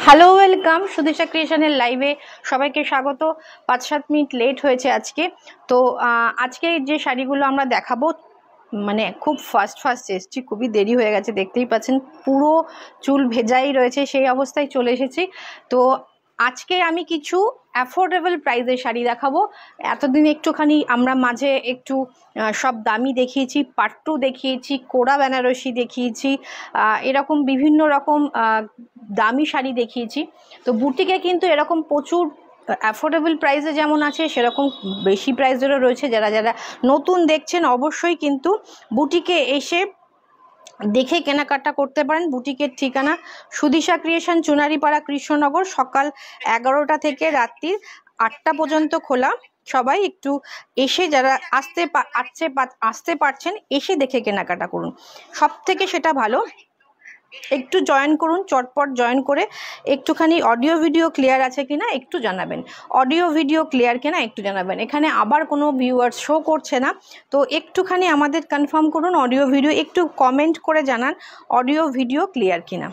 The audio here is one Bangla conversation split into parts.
হ্যালো ওয়েলকাম সুদিশা ক্রিয়েশনের লাইভে সবাইকে স্বাগত। 5-7 মিনিট লেট হয়েছে আজকে। তো আজকে যে শাড়িগুলো আমরা দেখাবো মানে খুব ফাস্ট এসেছি, খুবই দেরি হয়ে গেছে, দেখতেই পাচ্ছেন পুরো চুল ভেজাই রয়েছে, সেই অবস্থায় চলে এসেছি। তো আজকে আমি কিছু অ্যাফোর্ডেবল প্রাইসের শাড়ি দেখাবো। এতদিন একটুখানি আমরা মাঝে একটু সব দামি দেখিয়েছি, পাট্টু দেখিয়েছি, কোরা বেনারসি দেখিয়েছি, এরকম বিভিন্ন রকম দামি শাড়ি দেখিয়েছি। তো বুটিকে কিন্তু এরকম প্রচুর অ্যাফোর্ডেবল প্রাইসে যেমন আছে, সেরকম বেশি প্রাইসেরও রয়েছে। যারা যারা নতুন দেখছেন অবশ্যই কিন্তু বুটিকে এসে দেখে কেনাকাটা করতে পারেন। বুটিকের ঠিকানা সুদিশা ক্রিয়েশন, চুনারিপাড়া, কৃষ্ণনগর। সকাল 11টা থেকে রাত্রি 8টা পর্যন্ত খোলা। সবাই একটু এসে যারা আসতে পারছেন এসে দেখে কেনাকাটা করুন, সব থেকে সেটা ভালো। একটু জয়েন করুন, চটপট জয়েন করে একটুখানি অডিও ভিডিও ক্লিয়ার আছে কিনা একটু জানাবেন, অডিও ভিডিও ক্লিয়ার কিনা একটু জানাবেন। এখানে আবার কোনো ভিউয়ার্স শো করছে না, তো একটুখানি আমাদের কনফার্ম করুন অডিও ভিডিও, একটু কমেন্ট করে জানান অডিও ভিডিও ক্লিয়ার কিনা।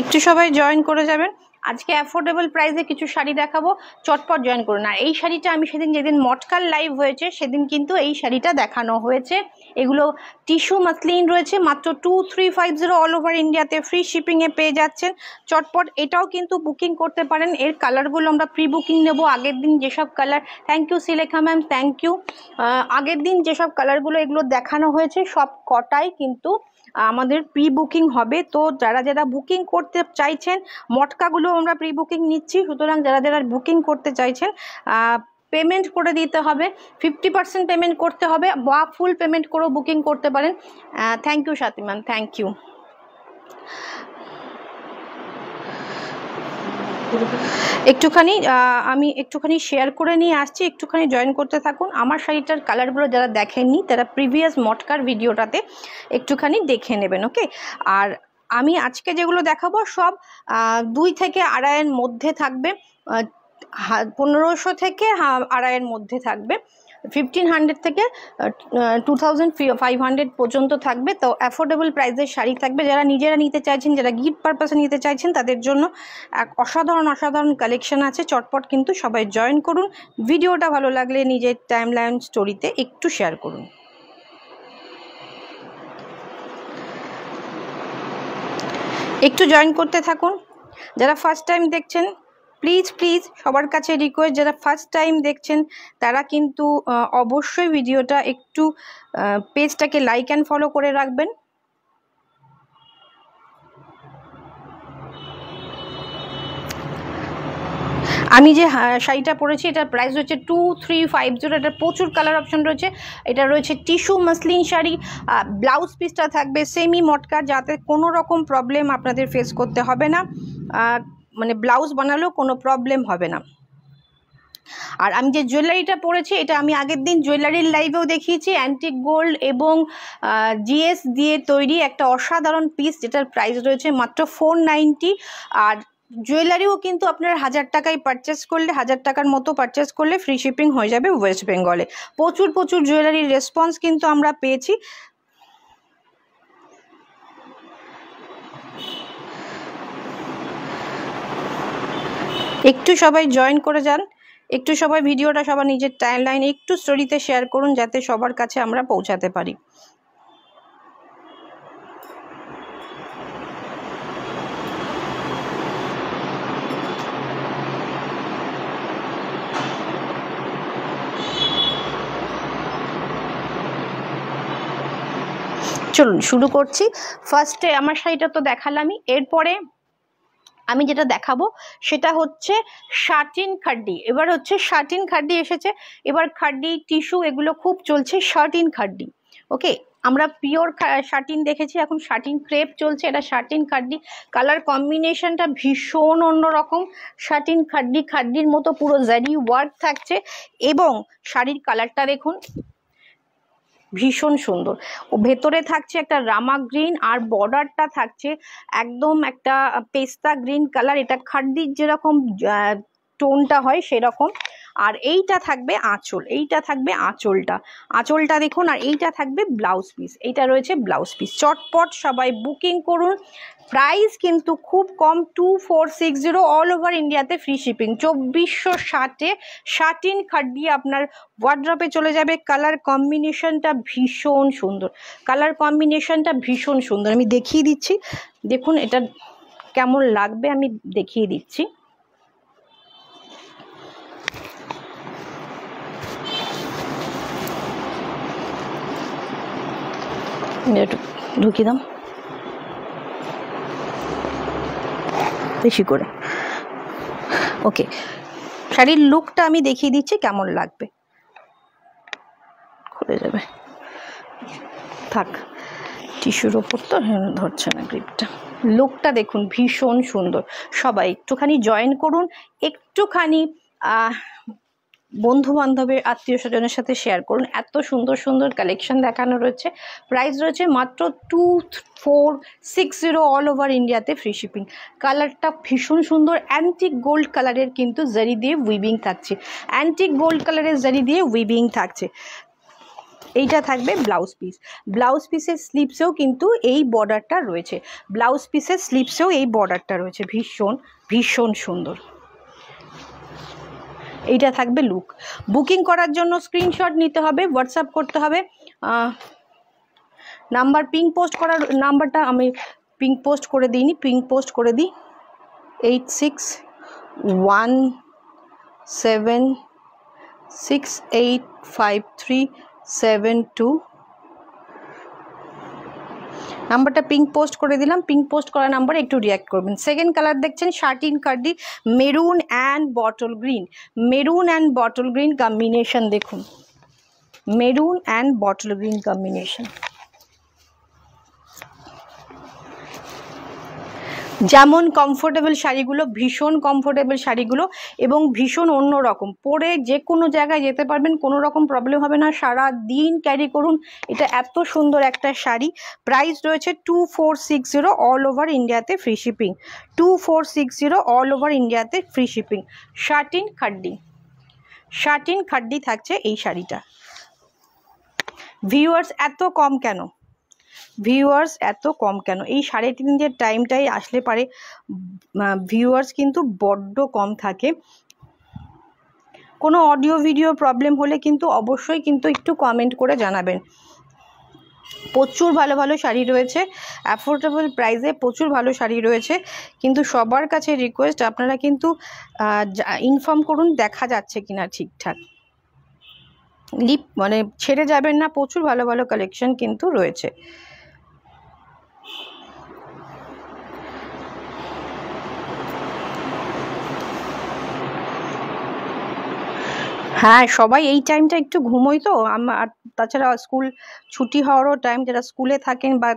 একটু সবাই জয়েন করে যাবেন। আজকে অ্যাফোর্ডেবল প্রাইসে কিছু শাড়ি দেখাবো, চটপট জয়েন করুন। আর এই শাড়িটা আমি যেদিন মটকার লাইভ হয়েছে সেদিন কিন্তু এই শাড়িটা দেখানো হয়েছে। এগুলো টিস্যু মাসলিন রয়েছে, মাত্র 2350 অল ওভার ইন্ডিয়াতে ফ্রি শিপিংয়ে পেয়ে যাচ্ছেন। চটপট এটাও কিন্তু বুকিং করতে পারেন। এর কালারগুলো আমরা প্রি বুকিং নেব। আগের দিন যেসব colour, thank you Silekha ma'am, thank you. আগের দিন যেসব কালারগুলো এগুলো দেখানো হয়েছে সব কটাই কিন্তু আমাদের প্রি বুকিং হবে। তো যারা যারা বুকিং করতে চাইছেন, মটকাগুলো আমরা প্রি বুকিং নিচ্ছি, সুতরাং যারা যারা বুকিং করতে চাইছেন পেমেন্ট করে দিতে হবে, 50% পেমেন্ট করতে হবে বা ফুল পেমেন্ট করেও বুকিং করতে পারেন। Thank you Sathi ma'am, thank you. আমি একটুখানি শেয়ার করে নিয়ে আসছি, একটুখানি জয়েন করতে থাকুন। আমার শাড়িটার কালারগুলো যারা দেখেননি তারা প্রিভিয়াস মটকার ভিডিওটাতে একটুখানি দেখে নেবেন, ওকে। আর আমি আজকে যেগুলো দেখাবো সব 2 থেকে 2.5-এর মধ্যে থাকবে, 1500 থেকে 2.5-এর মধ্যে থাকবে, 1500 থেকে 2500 পর্যন্ত থাকবে। তো অ্যাফোর্ডেবল প্রাইসের শাড়ি থাকবে। যারা নিজেরা নিতে চাইছেন, যারা গিফট পারপাসে নিতে চাইছেন, তাদের জন্য এক অসাধারণ কালেকশন আছে। চটপট কিন্তু সবাই জয়েন করুন। ভিডিওটা ভালো লাগলে নিজের টাইমলাইন স্টোরিতে একটু শেয়ার করুন। একটু জয়েন করতে থাকুন। যারা ফার্স্ট টাইম দেখছেন প্লিজ সবার কাছে রিকোয়েস্ট, যারা ফার্স্ট টাইম দেখছেন তারা কিন্তু অবশ্যই ভিডিওটা একটু পেজটাকে লাইক অ্যান্ড ফলো করে রাখবেন। আমি যে শাড়িটা পরেছি এটার প্রাইস হচ্ছে 2350। এটা প্রচুর কালার অপশন রয়েছে। এটা রয়েছে টিস্যু মাসলিন শাড়ি, ব্লাউজ পিসটা থাকবে সেমি মটকা, যাতে কোনো রকম প্রবলেম আপনাদের ফেস করতে হবে না, মানে ব্লাউজ বানালেও কোনো প্রবলেম হবে না। আর আমি যে জুয়েলারিটা পরেছি এটা আমি আগের দিন জুয়েলারির লাইভেও দেখিয়েছি, অ্যান্টিক গোল্ড এবং জিএস দিয়ে তৈরি একটা অসাধারণ পিস, যেটার প্রাইস রয়েছে মাত্র 490। আর জুয়েলারিও কিন্তু আপনার 1000 টাকায় পারচেস করলে, 1000 টাকার মতো পারচেস করলে ফ্রি শিপিং হয়ে যাবে ওয়েস্ট বেঙ্গলে। প্রচুর জুয়েলারির রেসপন্স কিন্তু আমরা পেয়েছি। একটু সবাই জয়েন করে যান, একটু সবাই ভিডিওটা সবার নিজের টাইমলাইন একটু স্টোরিতে শেয়ার করুন, যাতে সবার কাছে আমরা পৌঁছাতে পারি। চলুন শুরু করছি। ফার্স্টে আমার শাড়িটা তো দেখালামই, এরপরে আমি যেটা দেখাবো সেটা হচ্ছে শাটিন খাড্ডি। এবার হচ্ছে শাটিন খাড্ডি এসেছে, এবার খাড্ডি টিস্যু এগুলো খুব চলছে, শাটিন খাড্ডি, ওকে। আমরা পিওর শাটিন দেখেছি, এখন শাটিন ক্রেপ চলছে, এটা শাটিন খাড্ডি। কালার কম্বিনেশনটা ভীষণ অন্যরকম। শাটিন খাড্ডির মতো পুরো জারি ওয়ার্ক থাকছে, এবং শাড়ির কালারটা দেখুন, ভীষণ সুন্দর। ও ভেতরে থাকছে একটা রামা গ্রিন, আর বর্ডারটা থাকছে একদম একটা পেস্তা গ্রিন কালার। এটা খাদ্দির যেরকম টোনটা হয় সেরকম। আর এইটা থাকবে আঁচল, এইটা থাকবে আঁচলটা দেখুন। আর এইটা থাকবে ব্লাউজ পিস, এইটা রয়েছে ব্লাউজ পিস। চটপট সবাই বুকিং করুন। প্রাইস কিন্তু খুব কম, 2460 অল ওভার ইন্ডিয়াতে ফ্রি শিপিং। 2460-এ শাটিন খাড্ডি আপনার ওয়ার্ড্রপে চলে যাবে। কালার কম্বিনেশনটা ভীষণ সুন্দর, কালার কম্বিনেশনটা ভীষণ সুন্দর। আমি দেখিয়ে দিচ্ছি, দেখুন এটা কেমন লাগবে আমি দেখিয়ে দিচ্ছি। একটু ঢুকিয়ে দাম বেশি করে। ওকে, শাড়ির লুকটা আমি দেখিয়ে দিচ্ছি কেমন লাগবে। খুলে যাবে, থাক টিস্যুর ওপর তো ধরছে না গ্রিপটা। লুকটা দেখুন ভীষণ সুন্দর। সবাই একটুখানি জয়েন করুন, একটুখানি বন্ধু বান্ধবের আত্মীয় স্বজনের সাথে শেয়ার করুন। এত সুন্দর সুন্দর কালেকশন দেখানো রয়েছে। প্রাইস রয়েছে মাত্র 2460 অল ওভার ইন্ডিয়াতে ফ্রি শিপিং। কালারটা ভীষণ সুন্দর, অ্যান্টিক গোল্ড কালারের কিন্তু জারি দিয়ে উইভিং থাকছে, অ্যান্টিক গোল্ড কালারের জারি দিয়ে উইভিং থাকছে। এইটা থাকবে ব্লাউজ পিস। ব্লাউজ পিসের স্লিপসেও কিন্তু এই বর্ডারটা রয়েছে, ব্লাউজ পিসের স্লিপসেও এই বর্ডারটা রয়েছে। ভীষণ ভীষণ সুন্দর। এইটা থাকবে লুক। বুকিং করার জন্য স্ক্রিনশট নিতে হবে, হোয়াটসঅ্যাপ করতে হবে। নাম্বার পিং পোস্ট করার নাম্বারটা আমি পিং পোস্ট করে দিইনি, পিং পোস্ট করে দিই 8617685372। নাম্বারটা পিঙ্ক পোস্ট করে দিলাম। পিঙ্ক পোস্ট করা নাম্বারে একটু রিয়াক্ট করবেন। সেকেন্ড কালার দেখছেন শার্টিন কার্ডি, maroon and bottle green. Maroon and bottle green combination দেখুন, maroon and bottle green combination. যেমন কমফোর্টেবল শাড়িগুলো, ভীষণ কমফোর্টেবল শাড়িগুলো এবং ভীষণ অন্যরকম, পরে যে কোনো জায়গায় যেতে পারবেন, কোনো রকম প্রবলেম হবে না, সারা দিন ক্যারি করুন। এটা এত সুন্দর একটা শাড়ি। প্রাইস রয়েছে 2460 অল ওভার ইন্ডিয়াতে ফ্রি শিপিং। 2460 অল ওভার ইন্ডিয়াতে ফ্রি শিপিং। শার্টিন খাড্ডি, শার্টিন খাড্ডি থাকছে এই শাড়িটা। ভিউয়ার্স এত কম কেন, ভিউয়ার্স এত কম কেন? এই 3:30 টাইমটাই আসলে পারে ভিউয়ার্স কিন্তু বড্ড কম থাকে। কোনো অডিও ভিডিও প্রবলেম হলে কিন্তু অবশ্যই কিন্তু একটু কমেন্ট করে জানাবেন। প্রচুর ভালো ভালো শাড়ি রয়েছে, অ্যাফোর্ডেবল প্রাইসে প্রচুর ভালো শাড়ি রয়েছে, কিন্তু সবার কাছে রিকোয়েস্ট আপনারা কিন্তু ইনফর্ম করুন দেখা যাচ্ছে কিনা ঠিকঠাক, মানে ছেড়ে যাবেন না। প্রচুর ভালো ভালো কালেকশন কিন্তু রয়েছে। হ্যাঁ, সবাই এই টাইমটা একটু ঘুমোই তো, আর তাছাড়া স্কুল ছুটি হওয়ারও টাইম, যারা স্কুলে থাকেন বা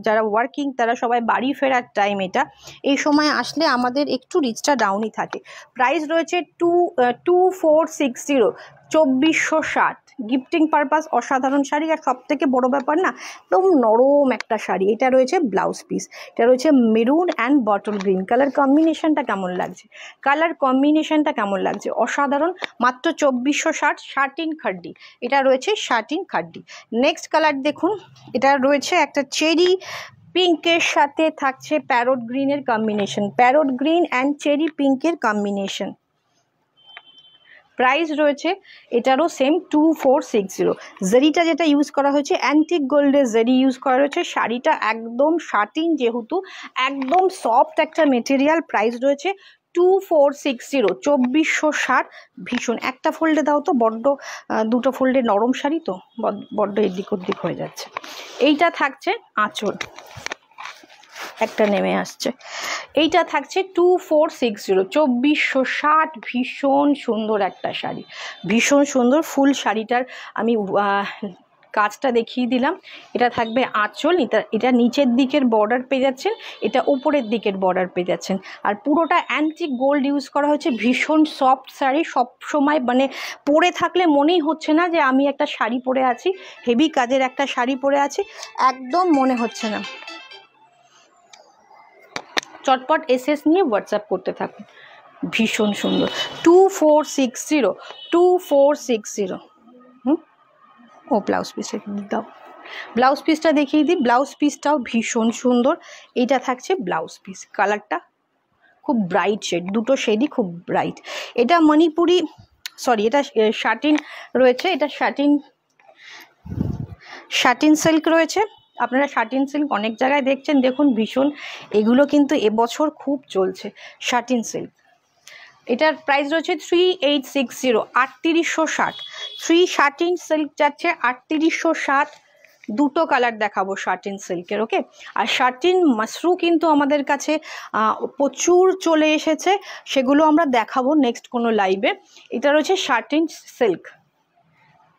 যারা ওয়ার্কিং তারা সবাই বাড়ি ফেরার টাইম এটা। এই সময় আসলে আমাদের একটু রিচটা ডাউনই থাকে। প্রাইস রয়েছে 2460, 2460। গিফটিং পারপাস অসাধারণ শাড়ি। আর সব থেকে বড় ব্যাপার না, একদম নরম একটা শাড়ি। এটা রয়েছে ব্লাউজ পিস, এটা রয়েছে maroon and bottle green. Colour কম্বিনেশনটা কেমন লাগছে, কালার কম্বিনেশনটা কেমন লাগছে, অসাধারণ। মাত্র 2460, শার্টিন খাড্ডি। এটা রয়েছে শার্টিন খাড্ডি। নেক্সট কালার দেখুন, এটা রয়েছে একটা চেরি পিঙ্কের সাথে থাকছে প্যারট গ্রিনের combination, parrot green and cherry পিঙ্কের কম্বিনেশন। প্রাইস রয়েছে এটারও সেম 2460। জারিটা যেটা ইউজ করা হয়েছে অ্যান্টিক গোল্ডের জারি ইউজ করা রয়েছে। শাড়িটা একদম শার্টিন, যেহেতু একদম সফট একটা মেটেরিয়াল। প্রাইস রয়েছে 2460, 2460। ভীষণ। একটা ফোল্ডে দাও তো, বড্ড দুটো ফোল্ডে নরম শাড়ি তো বড্ড এদিক ওদিক হয়ে যাচ্ছে। এইটা থাকছে আঁচল, একটা নেমে আসছে। এইটা থাকছে 2460, 2460। ভীষণ সুন্দর একটা শাড়ি, ভীষণ সুন্দর। ফুল শাড়িটার আমি কাজটা দেখিয়ে দিলাম। এটা থাকবে আঁচল, এটা নিচের দিকের বর্ডার পেয়ে যাচ্ছেন, এটা উপরের দিকের বর্ডার পেয়ে যাচ্ছেন। আর পুরোটা অ্যান্টিক গোল্ড ইউজ করা হয়েছে। ভীষণ সফট শাড়ি, সব সময় মানে পরে থাকলে মনেই হচ্ছে না যে আমি একটা শাড়ি পরে আছি, হেভি কাজের একটা শাড়ি পরে আছি, একদম মনে হচ্ছে না। চটপট এসএস নিয়ে হোয়াটসঅ্যাপ করতে থাকুন। ভীষণ সুন্দর। 2460 2460। ও ব্লাউজ পিসটা দাও, ব্লাউজ পিসটা দেখিয়ে দিই। ব্লাউজ পিসটাও ভীষণ সুন্দর। এইটা থাকছে ব্লাউজ পিস। কালারটা খুব ব্রাইট শেড, দুটো শেডই খুব ব্রাইট। এটা মণিপুরি, সরি এটা শাটিন রয়েছে, এটা শাটিন সিল্ক রয়েছে। আপনারা শাটিন সিল্ক অনেক জায়গায় দেখছেন, দেখুন ভীষণ এগুলো কিন্তু এবছর খুব চলছে শাটিন সিল্ক। এটার প্রাইস রয়েছে 3860, 3860। 3 শাটিন সিল্ক যাচ্ছে 3860। দুটো কালার দেখাবো শাটিন সিল্কের, ওকে। আর শাটিন মাশরু কিন্তু আমাদের কাছে প্রচুর চলে এসেছে, সেগুলো আমরা দেখাবো নেক্সট কোনো লাইভে। এটা রয়েছে শাটিন সিল্ক,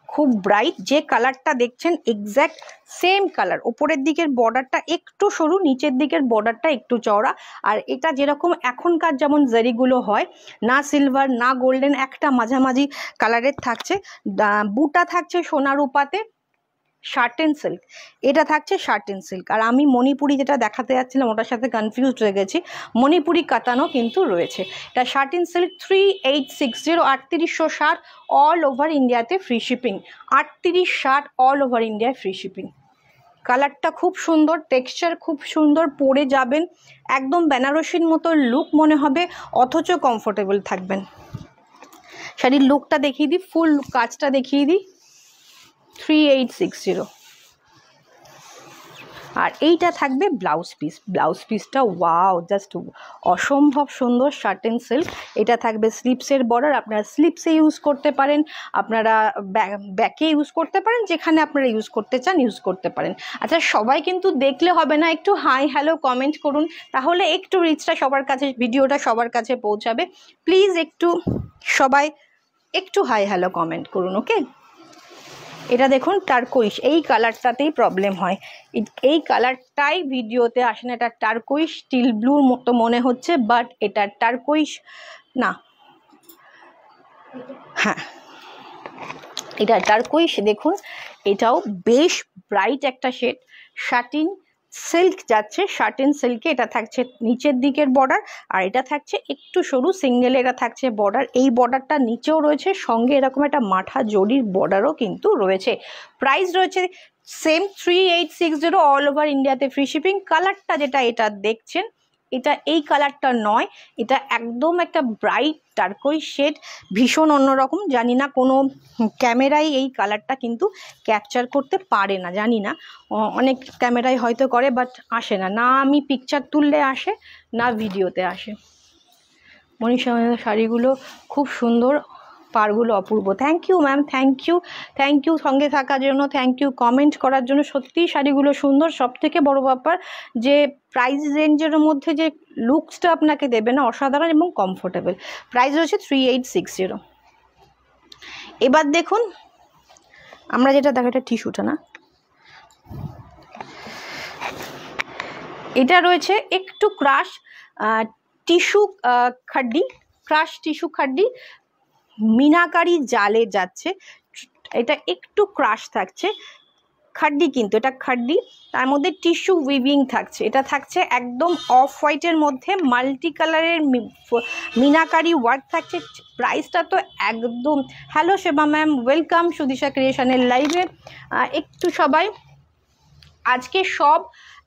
খুব ব্রাইট। যে কালারটা দেখছেন এক্স্যাক্ট সেম কালার। উপরের দিকের বর্ডারটা একটু সরু, নিচের দিকের বর্ডারটা একটু চওড়া। আর এটা যেরকম এখনকার যেমন জারিগুলো হয়, না সিলভার না গোল্ডেন, একটা মাঝামাঝি কালারের থাকছে। বুটা থাকছে সোনা রূপাতে, শার্টেন সিল্ক। এটা থাকছে শার্টেন সিল্ক। আর আমি মণিপুরি যেটা দেখাতে যাচ্ছিলাম ওটার সাথে কনফিউজড হয়ে গেছি, মণিপুরি কাতানো কিন্তু রয়েছে। এটা শার্টেন সিল্ক 3860, 3860 অল ওভার ইন্ডিয়াতে ফ্রি শিপিং। 3860 অল ওভার ইন্ডিয়ায় ফ্রি শিপিং। কালারটা খুব সুন্দর, টেক্সচার খুব সুন্দর, পরে যাবেন একদম বেনারসির মতো লুক মনে হবে, অথচ কমফোর্টেবল থাকবেন। শাড়ির লুকটা দেখিয়ে দিই, ফুল কাজটা দেখিয়ে দিই। 3860। আর এইটা থাকবে ব্লাউজ পিস। ব্লাউজ পিসটা ওয়াও, জাস্ট অসম্ভব সুন্দর শার্টেন সিল্ক। এটা থাকবে স্লিপসের বর্ডার, আপনারা স্লিপসে ইউজ করতে পারেন, আপনারা ব্যাকে ইউজ করতে পারেন, যেখানে আপনারা ইউজ করতে চান ইউজ করতে পারেন। আচ্ছা, সবাই কিন্তু দেখলে হবে না, একটু হাই হ্যালো কমেন্ট করুন, তাহলে একটু রিচটা সবার কাছে, ভিডিওটা সবার কাছে পৌঁছাবে। প্লিজ একটু সবাই একটু হাই হ্যালো কমেন্ট করুন, ওকে। এটা দেখুন টারকোইশ, এই কালারটাতেই প্রবলেম হয়, এই কালারটাই ভিডিওতে আসে না। এটা টারকোইশ স্টিল ব্লুর মতো মনে হচ্ছে, বাট এটা টারকোইশ না, হ্যাঁ এটা টারকোইশ। দেখুন এটাও বেশ ব্রাইট একটা শেড। শাটিন সিল্ক যাচ্ছে, শাটিন সিল্কে এটা থাকছে নিচের দিকের বর্ডার, আর এটা থাকছে একটু সরু সিঙ্গেল, এটা থাকছে বর্ডার। এই বর্ডারটা নিচেও রয়েছে, সঙ্গে এরকম একটা মাঠা জরির বর্ডারও কিন্তু রয়েছে। প্রাইস রয়েছে সেম 3860 অল ওভার ইন্ডিয়াতে ফ্রি শিপিং। কালারটা যেটা এটা দেখছেন, এটা এই কালারটা নয়, এটা একদম একটা ব্রাইট টারকোইশ শেড, ভীষণ অন্যরকম। জানি না কোনো ক্যামেরায় এই কালারটা কিন্তু ক্যাপচার করতে পারে না, জানি না, অনেক ক্যামেরায় হয়তো করে, বাট আসে না, না আমি পিকচার তুললে আসে, না ভিডিওতে আসে। মনীষা শাড়িগুলো খুব সুন্দর, পাড়গুলো অপূর্ব। Thank you ma'am, thank you, thank you সঙ্গে থাকার জন্য, থ্যাংক ইউ কমেন্ট করার জন্য। সত্যিই শাড়িগুলো সুন্দর। সব থেকে বড় ব্যাপার যে প্রাইস রেঞ্জের মধ্যে যে লুকসটা আপনাকে দেবে না, অসাধারণ এবং কমফোর্টেবল। প্রাইস রয়েছে 3860। এবার দেখুন আমরা যেটা দেখো, এটা টিস্যুটা না, এটা রয়েছে একটু crush tissue খাড্ডি, crush tissue খাড্ডি, meenakari জালে যাচ্ছে। এটা একটু ক্রাশ থাকছে, খাড্ডি কিন্তু এটা খাড্ডি, তার মধ্যে টিস্যু উইভিং থাকছে। এটা থাকছে একদম অফ হোয়াইটের মধ্যে মাল্টি কালারের মিনাকারি ওয়ার্ক থাকছে। প্রাইসটা তো একদম, হ্যালো সেবা ম্যাম, ওয়েলকাম সুদিশা ক্রিয়েশনের লাইভে। একটু সবাই, আজকে সব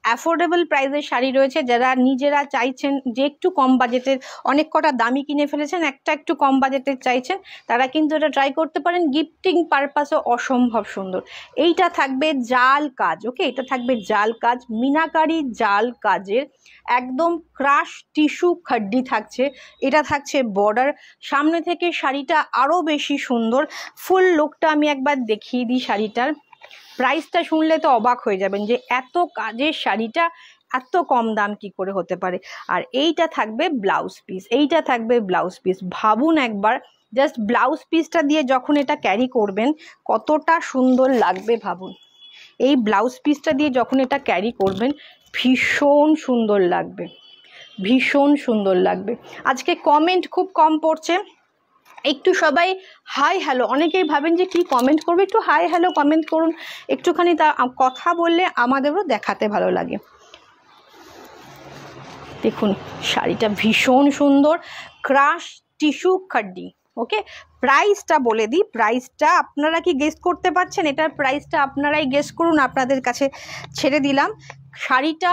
অ্যাফোর্ডেবল প্রাইসের শাড়ি রয়েছে। যারা নিজেরা চাইছেন যে একটু কম বাজেটের, অনেক কটা দামি কিনে ফেলেছেন, একটা একটু কম বাজেটের চাইছেন, তারা কিন্তু এটা ট্রাই করতে পারেন। গিফটিং পারপাসও অসম্ভব সুন্দর। এইটা থাকবে জাল কাজ, ওকে, এটা থাকবে জাল কাজ, মিনাকারি জাল কাজের একদম ক্রাশ টিস্যু খাড্ডি থাকছে। এটা থাকছে বর্ডার। সামনে থেকে শাড়িটা আরও বেশি সুন্দর। ফুল লুকটা আমি একবার দেখিয়ে দিই শাড়িটার। প্রাইসটা শুনলে তো অবাক হয়ে যাবেন যে এত কাজের শাড়িটা এত কম দাম কি করে হতে পারে। আর এইটা থাকবে ব্লাউজ পিস, এইটা থাকবে ব্লাউজ পিস। ভাবুন একবার জাস্ট ব্লাউজ পিসটা দিয়ে যখন এটা ক্যারি করবেন কতটা সুন্দর লাগবে ভাবুন। এই ব্লাউজ পিসটা দিয়ে যখন এটা ক্যারি করবেন ভীষণ সুন্দর লাগবে, ভীষণ সুন্দর লাগবে। আজকে কমেন্ট খুব কম পড়ছে, একটু সবাই হাই হ্যালো, অনেকেই ভাবেন যে কি কমেন্ট করবে, একটু হাই হ্যালো কমেন্ট করুন, একটুখানি তা কথা বললে আমাদেরও দেখাতে ভালো লাগে। দেখুন শাড়িটা ভীষণ সুন্দর, ক্রাশ টিস্যু খাড্ডি। ওকে, প্রাইসটা বলে দিই, প্রাইসটা আপনারা কি গেস করতে পারছেন? এটার প্রাইসটা আপনারাই গেস করুন, আপনাদের কাছে ছেড়ে দিলাম। শাড়িটা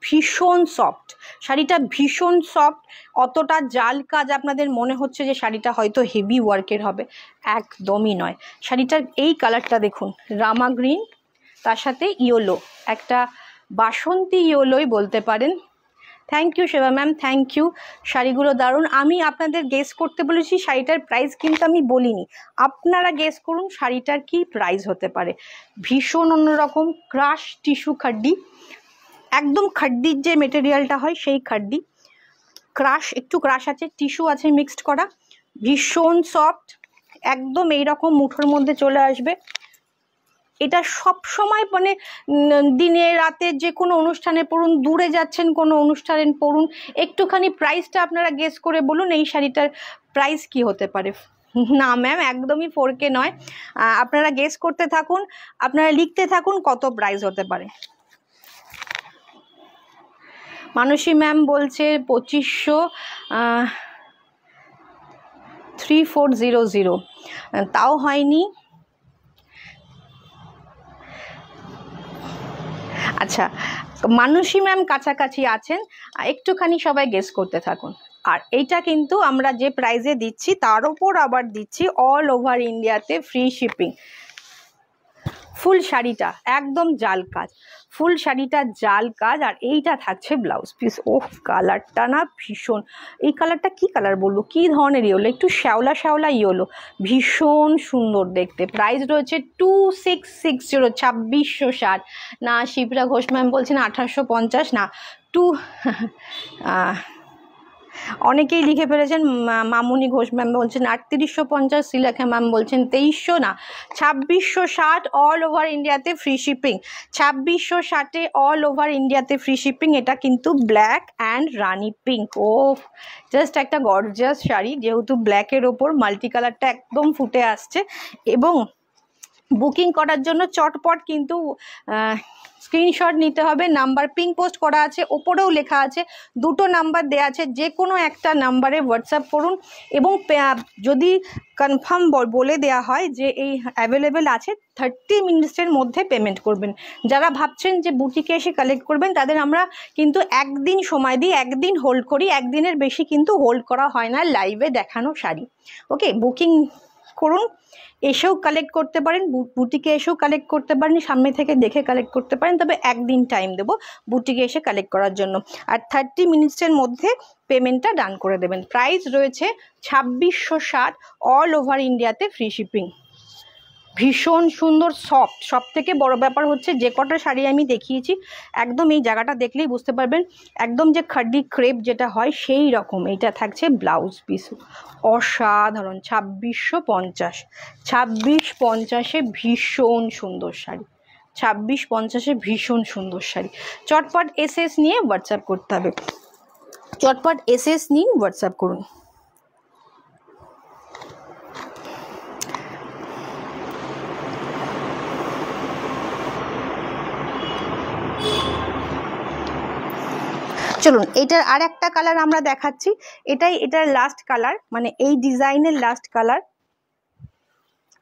ভীষণ সফট, শাড়িটা ভীষণ সফট, অতটা জাল কাজ আপনাদের মনে হচ্ছে যে শাড়িটা হয়তো হেভি ওয়ার্কের হবে, একদমই নয়। শাড়িটার এই কালারটা দেখুন, রামা গ্রিন, তার সাথে ইয়েলো, একটা বাসন্তী ইয়েলোই বলতে পারেন। থ্যাংক ইউ সেবা ম্যাম, থ্যাংক ইউ। শাড়িগুলো দারুণ। আমি আপনাদের গেস করতে বলেছি, শাড়িটার প্রাইস কিন্তু আমি বলিনি, আপনারা গেস করুন শাড়িটার কি প্রাইস হতে পারে। ভীষণ অন্যরকম, ক্রাশ টিস্যু খাড্ডি, একদম খাড্ডির যে মেটেরিয়ালটা হয় সেই খাড্ডি, ক্রাশ, একটু ক্রাশ আছে, টিস্যু আছে মিক্সড করা, ভীষণ সফট, একদম এইরকম মুঠোর মধ্যে চলে আসবে। এটা সব সময় মানে দিনে রাতে যে কোনো অনুষ্ঠানে পরুন, দূরে যাচ্ছেন কোনো অনুষ্ঠানে পরুন। একটুখানি প্রাইসটা আপনারা গেস করে বলুন এই শাড়িটার প্রাইস কি হতে পারে। না ম্যাম, একদমই 4K নয়, আপনারা গেস করতে থাকুন, আপনারা লিখতে থাকুন কত প্রাইস হতে পারে। মানসী ম্যাম বলছে 2500, 3400, তাও হয়নি। আচ্ছা, মানসী ম্যাম কাছাকাছি আছেন, একটুখানি সবাই গেস করতে থাকুন। আর এইটা কিন্তু আমরা যে প্রাইজে দিচ্ছি তার উপর আবার দিচ্ছি অল ওভার ইন্ডিয়াতে ফ্রি শিপিং। ফুল শাড়িটা একদম জাল কাজ, ফুল শাড়িটা জাল কাজ, আর এইটা থাকছে ব্লাউজ পিস। ওহ কালারটা না ভীষণ, এই কালারটা কি কালার বলবো, কি ধরনের ইয়েলো, একটু শ্যাওলা শ্যাওলা ইয়েলো, ভীষণ সুন্দর দেখতে। প্রাইস রয়েছে 2660, 2660 না। শিপ্রা ঘোষ ম্যাম বলছেন 1850, না 2 অনেকেই লিখে ফেলেছেন। মামুনি ঘোষ ম্যাম বলছেন 3850, শ্রীলেখা ম্যাম বলছেন 2300, না 2660 অল ওভার ইন্ডিয়াতে ফ্রি শিপিং। 2660-এ অল ওভার ইন্ডিয়াতে ফ্রি শিপিং। এটা কিন্তু ব্ল্যাক অ্যান্ড রানি পিঙ্ক। ও জাস্ট একটা গর্জিয়াস শাড়ি, যেহেতু ব্ল্যাকের ওপর মাল্টি কালারটা একদম ফুটে আসছে। এবং বুকিং করার জন্য চটপট কিন্তু স্ক্রিনশট নিতে হবে, নাম্বার পিং পোস্ট করা আছে, ওপরেও লেখা আছে, দুটো নাম্বার দেওয়া আছে, যে কোনো একটা নাম্বারে হোয়াটসঅ্যাপ করুন। এবং যদি কনফার্ম বলে দেওয়া হয় যে এই অ্যাভেলেবেল আছে, 30 মিনিটসের মধ্যে পেমেন্ট করবেন। যারা ভাবছেন যে বুটিকে এসে কালেক্ট করবেন তাদের আমরা কিন্তু একদিন সময় দিই, একদিন হোল্ড করি, একদিনের বেশি কিন্তু হোল্ড করা হয় না লাইভে দেখানো শাড়ি। ওকে, বুকিং করুন, এসেও কালেক্ট করতে পারেন, বুটিকে এসেও কালেক্ট করতে পারেন, সামনে থেকে দেখে কালেক্ট করতে পারেন, তবে একদিন টাইম দেবো বুটিকে এসে কালেক্ট করার জন্য। আর 30 মিনিটসের মধ্যে পেমেন্টটা ডান করে দেবেন। প্রাইস রয়েছে 2660 অল ওভার ইন্ডিয়াতে ফ্রি শিপিং। ভীষণ সুন্দর সফট। সব থেকে বড় ব্যাপার হচ্ছে যে কটা শাড়ি আমি দেখিয়েছি একদম এই জায়গাটা দেখলেই বুঝতে পারবেন, একদম যে খাড্ডি ক্রেপ যেটা হয় সেই রকম। এইটা থাকছে ব্লাউজ পিস, অসাধারণ। 2650, 2650-এ ভীষণ সুন্দর শাড়ি, 2650-এ ভীষণ সুন্দর শাড়ি। চটপট এসএস নিয়ে হোয়াটসঅ্যাপ করতে হবে, চটপট এসএস নিয়ে হোয়াটসঅ্যাপ করুন। চলুন এটার আর একটা কালার আমরা দেখাচ্ছি, এটার লাস্ট কালার, মানে এই ডিজাইনের লাস্ট কালার।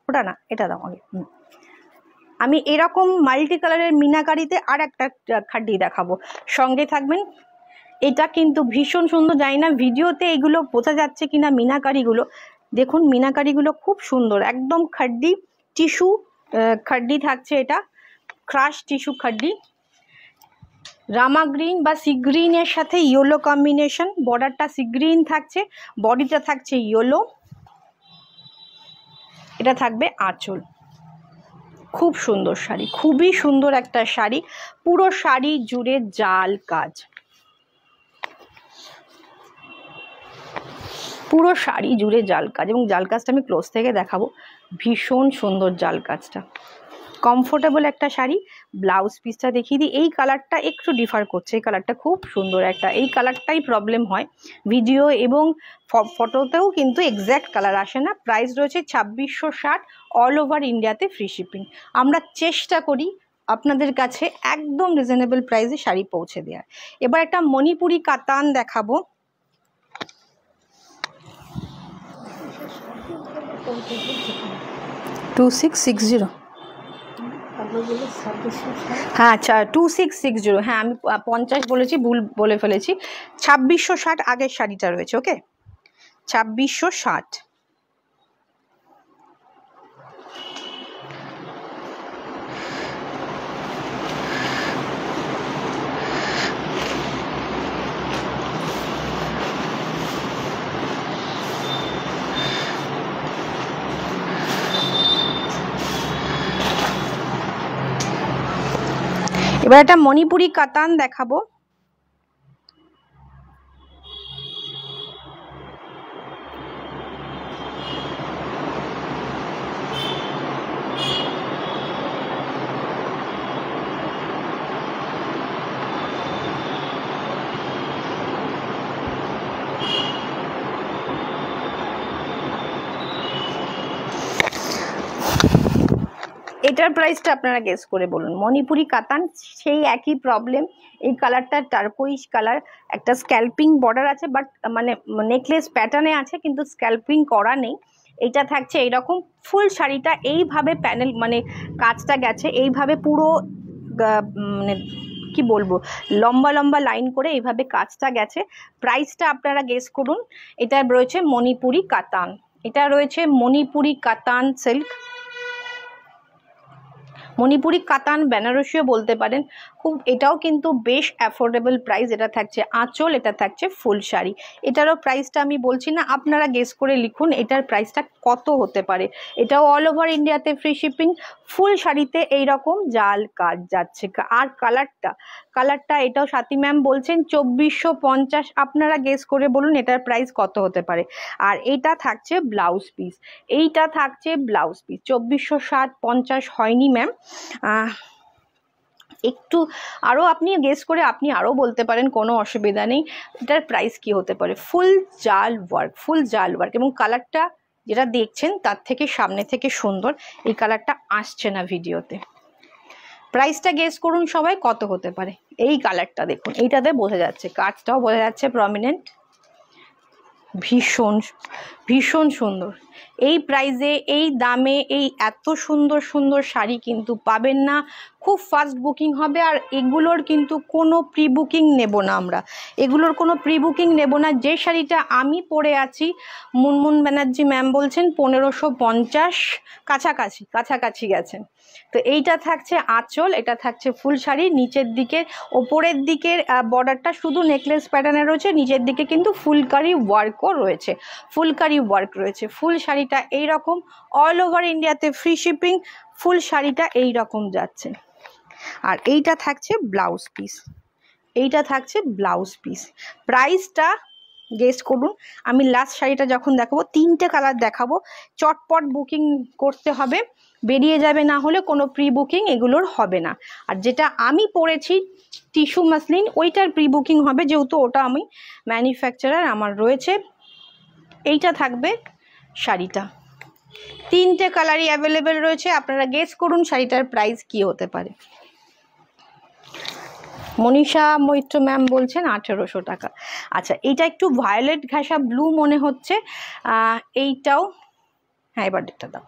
ওটা না, এটা দাও আগে। আমি এরকম মাল্টি কালারের মিনাকারিতে আর একটা খাড্ডি দেখাবো, সঙ্গে থাকবেন। এটা কিন্তু ভীষণ সুন্দর, জানি না ভিডিওতে এগুলো বোঝা যাচ্ছে কিনা মিনাকারিগুলো। দেখুন মিনাকারিগুলো খুব সুন্দর, একদম খাড্ডি টিস্যু খাড্ডি থাকছে, এটা ক্রাশ টিস্যু খাড্ডি। রামা গ্রিন বা সি গ্রিনের সাথে ইয়েলো কম্বিনেশন, বর্ডারটা সি গ্রিন থাকছে, বডিটা থাকছে ইয়েলো, এটা থাকবে আঁচল। খুব সুন্দর শাড়ি, খুবই সুন্দর একটা শাড়ি, পুরো শাড়ি জুড়ে জাল কাজ, পুরো শাড়ি জুড়ে জাল কাজ, এবং জাল কাজটা আমি ক্লোজ থেকে দেখাবো। ভীষণ সুন্দর জাল কাজটা, কমফোর্টেবল একটা শাড়ি। ব্লাউজ পিসটা দেখিয়ে দিই। এই কালারটা একটু ডিফার করছে, এই কালারটা খুব সুন্দর একটা, এই কালারটাই প্রবলেম হয় ভিডিও এবং ফটোতেও, কিন্তু এক্স্যাক্ট কালার আসে না। প্রাইস রয়েছে 2660, অল ওভার ইন্ডিয়াতে ফ্রি শিপিং। আমরা চেষ্টা করি আপনাদের কাছে একদম রিজনেবল প্রাইসে শাড়ি পৌঁছে দেওয়ার। এবার একটা মণিপুরি কাতান দেখাবো। টু 2660, হ্যাঁ আচ্ছা 2660, হ্যাঁ আমি 50 বলেছি, ভুল বলে ফেলেছি। 2660 আগের শাড়িটা রয়েছে, ওকে 2660। এবার একটা মণিপুরি কাতান দেখাবো। এটার প্রাইসটা আপনারা গেস করে বলুন। মণিপুরি কাতান, সেই একই প্রবলেম। এই কালারটা টারকোইশ কালার, একটা স্ক্যাল্পিং বর্ডার আছে, বাট মানে নেকলেস প্যাটার্নে আছে কিন্তু স্ক্যাল্পিং করা নেই। এটা থাকছে এইরকম, ফুল শাড়িটা এইভাবে প্যানেল মানে কাজটা গেছে এইভাবে পুরো, মানে কি বলবো, লম্বা লম্বা লাইন করে এইভাবে কাজটা গেছে। প্রাইসটা আপনারা গেস করুন। এটা রয়েছে মণিপুরি কাতান, এটা রয়েছে মণিপুরি কাতান সিল্ক, মণিপুরি কাতান বেনারসিও বলতে পারেন। খুব এটাও কিন্তু বেশ অ্যাফোর্ডেবল প্রাইস। এটা থাকছে আঁচল, এটা থাকছে ফুল শাড়ি। এটারও প্রাইসটা আমি বলছি না, আপনারা গেস করে লিখুন এটার প্রাইসটা কত হতে পারে। এটাও অল ওভার ইন্ডিয়াতে ফ্রি শিপিং। ফুল শাড়িতে এইরকম জাল কাজ যাচ্ছে। আর কালারটা এটাও স্বাতী ম্যাম বলছেন 2450। আপনারা গেস করে বলুন এটার প্রাইস কত হতে পারে। আর এটা থাকছে ব্লাউজ পিস, এইটা থাকছে ব্লাউজ পিস 2460, 50 হয়নি ম্যাম। একটু আরও আপনি গেস করে আপনি আরও বলতে পারেন, কোনো অসুবিধা নেই। এটার প্রাইস কি হতে পারে। ফুল জাল ওয়ার্ক, এবং কালারটা যেটা দেখছেন তার থেকে সামনে থেকে সুন্দর, এই কালারটা আসছে না ভিডিওতে। প্রাইসটা গেস করুন সবাই কত হতে পারে। এই কালারটা দেখুন, এইটাতে বোঝা যাচ্ছে, কাজটাও বোঝা যাচ্ছে প্রমিনেন্ট, ভীষণ ভীষণ সুন্দর। এই প্রাইসে, এই দামে, এই এত সুন্দর সুন্দর শাড়ি কিন্তু পাবেন না। খুব ফাস্ট বুকিং হবে। আর এগুলোর কিন্তু কোনো প্রি বুকিং নেব না আমরা, এগুলোর কোনো প্রি বুকিং নেব না। যে শাড়িটা আমি পরে আছি, মুনমুন ব্যানার্জি ম্যাম বলছেন 1550 কাছাকাছি গেছেন। তো এইটা থাকছে আঁচল, এটা থাকছে ফুল শাড়ি। নিচের দিকের ওপরের দিকের বর্ডারটা শুধু নেকলেস প্যাটার্নে রয়েছে, নিচের দিকে কিন্তু ফুলকারি ওয়ার্কও রয়েছে, ফুল শাড়িটা এইরকম, অল ওভার ইন্ডিয়াতে ফ্রি শিপিং। ফুল শাড়িটা এইরকম যাচ্ছে। আর এইটা থাকছে ব্লাউজ পিস, প্রাইসটা গেস করুন। আমি লাস্ট শাড়িটা যখন দেখাবো, 3টে কালার দেখাবো, চটপট বুকিং করতে হবে, বেরিয়ে যাবে, না হলে কোনো প্রি বুকিং এগুলোর হবে না। আর যেটা আমি পরেছি টিস্যু মাসলিন, ওইটার প্রি বুকিং হবে, যেহেতু ওটা আমি ম্যানুফ্যাকচারার আমার রয়েছে। এইটা থাকবে শাড়িটা, 3টে কালারই অ্যাভেলেবেল রয়েছে। আপনারা গেস করুন শাড়িটার প্রাইস কি হতে পারে। মনীষা মৈত্র ম্যাম বলছেন 1800 টাকা। আচ্ছা, এইটা একটু ভায়োলেট ঘাসা ব্লু মনে হচ্ছে, এইটাও, হ্যাঁ এবার ডেটটা দাও,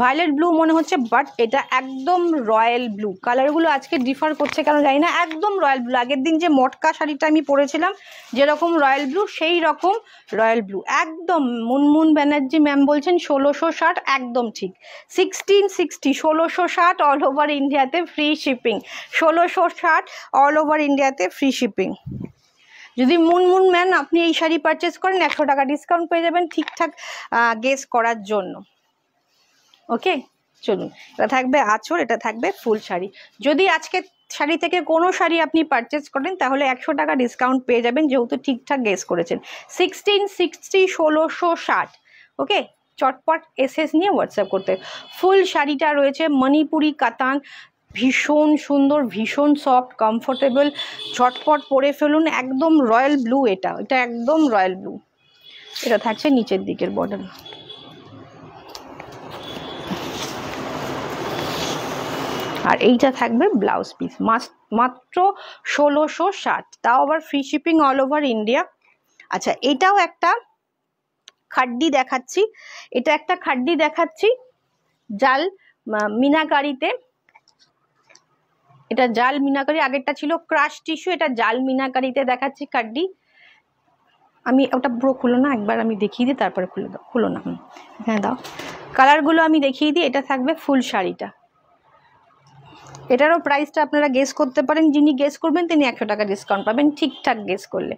ভায়োলেট ব্লু মনে হচ্ছে, বাট এটা একদম রয়্যাল ব্লু। কালারগুলো আজকে ডিফার করছে কেন জানি না, একদম রয়্যাল ব্লু। আগের দিন যে মটকা শাড়িটা আমি পরেছিলাম যেরকম রয়্যাল ব্লু, সেই রকম রয়্যাল ব্লু একদম। মুনমুন ব্যানার্জি ম্যাম বলছেন 1660, একদম ঠিক, 1660, 1660 অল ওভার ইন্ডিয়াতে ফ্রি শিপিং, 1660 অল ওভার ইন্ডিয়াতে ফ্রি শিপিং। যদি মুনমুন ম্যান আপনি এই শাড়ি পারচেস করেন 100 টাকা ডিসকাউন্ট পেয়ে যাবেন ঠিকঠাক গেস করার জন্য। ওকে, চলুন, এটা থাকবে আঁচল, এটা থাকবে ফুল শাড়ি। যদি আজকে শাড়ি থেকে কোনো শাড়ি আপনি পারচেস করেন তাহলে 100 টাকা ডিসকাউন্ট পেয়ে যাবেন, যেহেতু ঠিকঠাক গেস করেছেন। 1660 1660। ওকে, চটপট এসএস নিয়ে হোয়াটসঅ্যাপ করতে। ফুল শাড়িটা রয়েছে মণিপুরি কাতান, ভীষণ সুন্দর, ভীষণ সফট, কমফোর্টেবল, ঝটপট পরে ফেলুন। একদম রয়্যাল ব্লু, এটা একদম রয়্যাল ব্লু। এটা থাকছে নিচের দিকের বর্ডার। আর এইটা থাকবে ব্লাউজ পিস, মাত্র 1660, তাও আবার free shipping all over India. আচ্ছা, এটাও একটা খাড্ডি দেখাচ্ছি, এটা একটা খাড্ডি দেখাচ্ছি জাল মিনাকারিতে। এটা জাল মিনাকারি, আগেরটা ছিল ক্রাশ টিস্যু, এটা জাল মিনাকারিতে দেখাচ্ছি খাড্ডি। আমি ওটা পুরো খুলো না, একবার আমি দেখিয়ে দিই তারপরে খুলে দাও। খুলো না, হ্যাঁ দাও। কালারগুলো আমি দেখিয়ে দিই। এটা থাকবে ফুল শাড়িটা, এটারও প্রাইসটা আপনারা গেস করতে পারেন, যিনি গেস করবেন তিনি 100 টাকা ডিসকাউন্ট পাবেন ঠিকঠাক গেস করলে।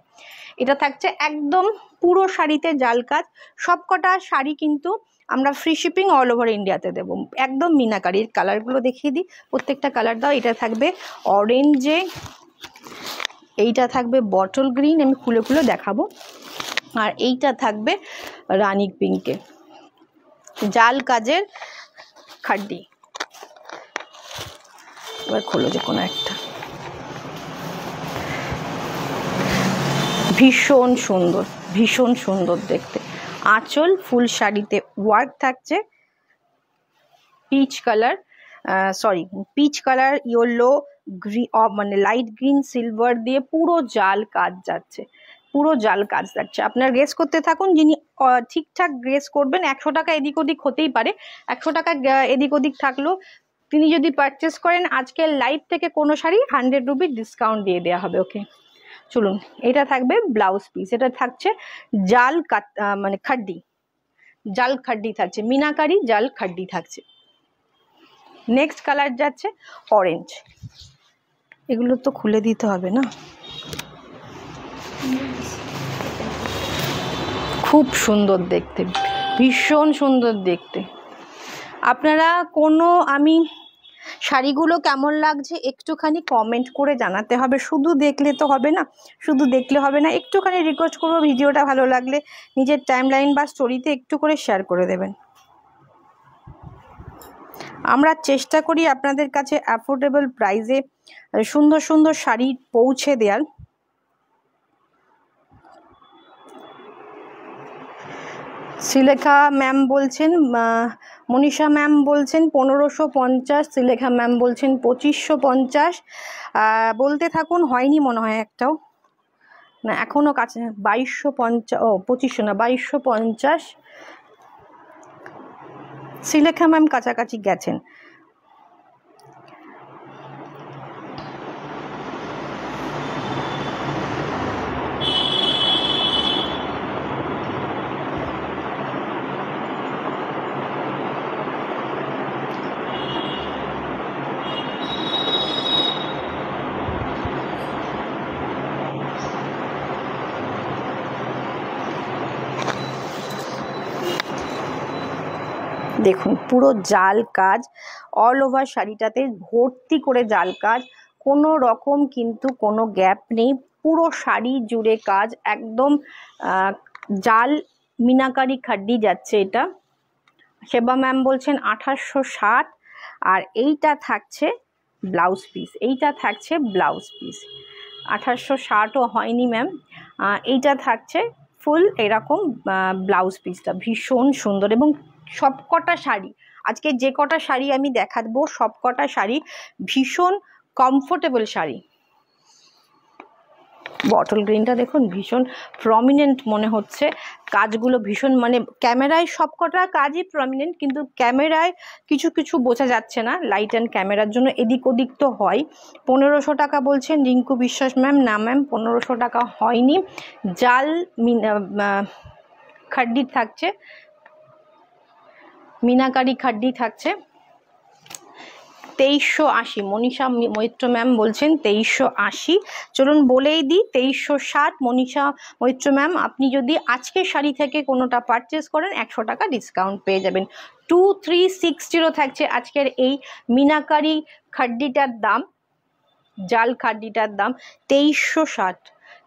এটা থাকছে একদম পুরো শাড়িতে জাল কাজ, সবকটা শাড়ি কিন্তু আমরা ফ্রি শিপিং অল ওভার ইন্ডিয়াতে দেবো। একদম মিনাকারির কালারগুলো দেখিয়ে দিই, প্রত্যেকটা কালার দাও। এটা থাকবে অরেঞ্জে, এইটা থাকবে বটল গ্রিন, আমি খুলে খুলে দেখাবো, আর এইটা থাকবে রানী পিঙ্কে, জাল কাজের খাড্ডি। এবার খোলো যে কোনো একটা। ভীষণ সুন্দর, ভীষণ সুন্দর দেখতে। আঁচল ফুল শাড়িতে ওয়ার্ক থাকছে, peach colour, peach colour, yellow, green, মানে লাইট গ্রিন সিলভার দিয়ে পুরো জাল কাজ যাচ্ছে, পুরো জাল কাজ যাচ্ছে। আপনার গেস করতে থাকুন, যিনি ঠিকঠাক গেস করবেন 100 টাকা এদিক ওদিক হতেই পারে, 100 টাকা এদিক ওদিক থাকলেও তিনি যদি পারচেস করেন আজকের লাইভ থেকে কোনো শাড়ি 100 রুপি ডিসকাউন্ট দিয়ে দেওয়া হবে। ওকে, চলুন। এটা থাকবে ব্লাউজ পিস, এটা থাকছে জাল মানে খাড্ডি, জাল খাড্ডি থাকছে, মিনাকারি জাল খাড্ডি থাকছে। নেক্সট কালার যাচ্ছে অরেঞ্জ, এগুলো তো খুলে দিতে হবে না, খুব সুন্দর দেখতে, ভীষণ সুন্দর দেখতে। আপনারা কোনো, আমি শাড়িগুলো কেমন লাগছে একটুখানি কমেন্ট করে জানাতে হবে, শুধু দেখলে তো হবে না, শুধু দেখলে হবে না, একটুখানি রিকোয়েস্ট করবো ভিডিওটা ভালো লাগলে নিজের টাইমলাইন বা স্টোরিতে একটু করে শেয়ার করে দেবেন। আমরা চেষ্টা করি আপনাদের কাছে অ্যাফোর্ডেবল প্রাইসে সুন্দর সুন্দর শাড়ি পৌঁছে দেওয়ার। শ্রীলেখা ম্যাম বলছেন, মনীষা ম্যাম বলছেন 1550, শ্রীলেখা ম্যাম বলছেন 2550। বলতে থাকুন, হয়নি মনে হয় একটাও, না এখনও কাছে, 2250, ও 2500 না 2250। শ্রীলেখা ম্যাম কাছাকাছি গেছেন। দেখুন পুরো জাল কাজ, অল ওভার শাড়িটাতে ভর্তি করে জাল কাজ, কোনো রকম কিন্তু কোনো গ্যাপ নেই, পুরো শাড়ি জুড়ে কাজ, একদম জাল মিনাকারি খাড্ডি যাচ্ছে। এটা সেবা ম্যাম বলছেন 2860। আর এইটা থাকছে ব্লাউজ পিস, এইটা থাকছে ব্লাউজ পিস, 2860ও হয়নি ম্যাম। এইটা থাকছে ফুল এরকম ব্লাউজ পিসটা, ভীষণ সুন্দর। এবং সবকটা শাড়ি, আজকে যে কটা শাড়ি আমি দেখাবো সবকটা শাড়ি ভীষণ কমফোর্টেবল শাড়ি। বটল গ্রিনটা দেখুন, ভীষণ প্রমিনেন্ট মনে হচ্ছে, কাজগুলো ভীষণ, মানে ক্যামেরায় সবকটা কাজই প্রমিনেন্ট, কিন্তু ক্যামেরায় কিছু কিছু বোঝা যাচ্ছে না, লাইট অ্যান্ড ক্যামেরার জন্য এদিক ওদিক তো হয়। 1500 টাকা বলছেন রিঙ্কু বিশ্বাস ম্যাম, না ম্যাম 1500 টাকা হয়নি। জাল খাড্ডি থাকছে, মিনাকারি খাড্ডি থাকছে 2380। মনীষা মৈত্র ম্যাম বলছেন 2380। চলুন বলেই দিই 2360। মনীষা মৈত্র ম্যাম, আপনি যদি আজকের শাড়ি থেকে কোনোটা পারচেস করেন 100 টাকা ডিসকাউন্ট পেয়ে যাবেন। 2360 থাকছে আজকের এই মিনাকারি খাড্ডিটার দাম। জাল খাড্ডিটার দাম 2360।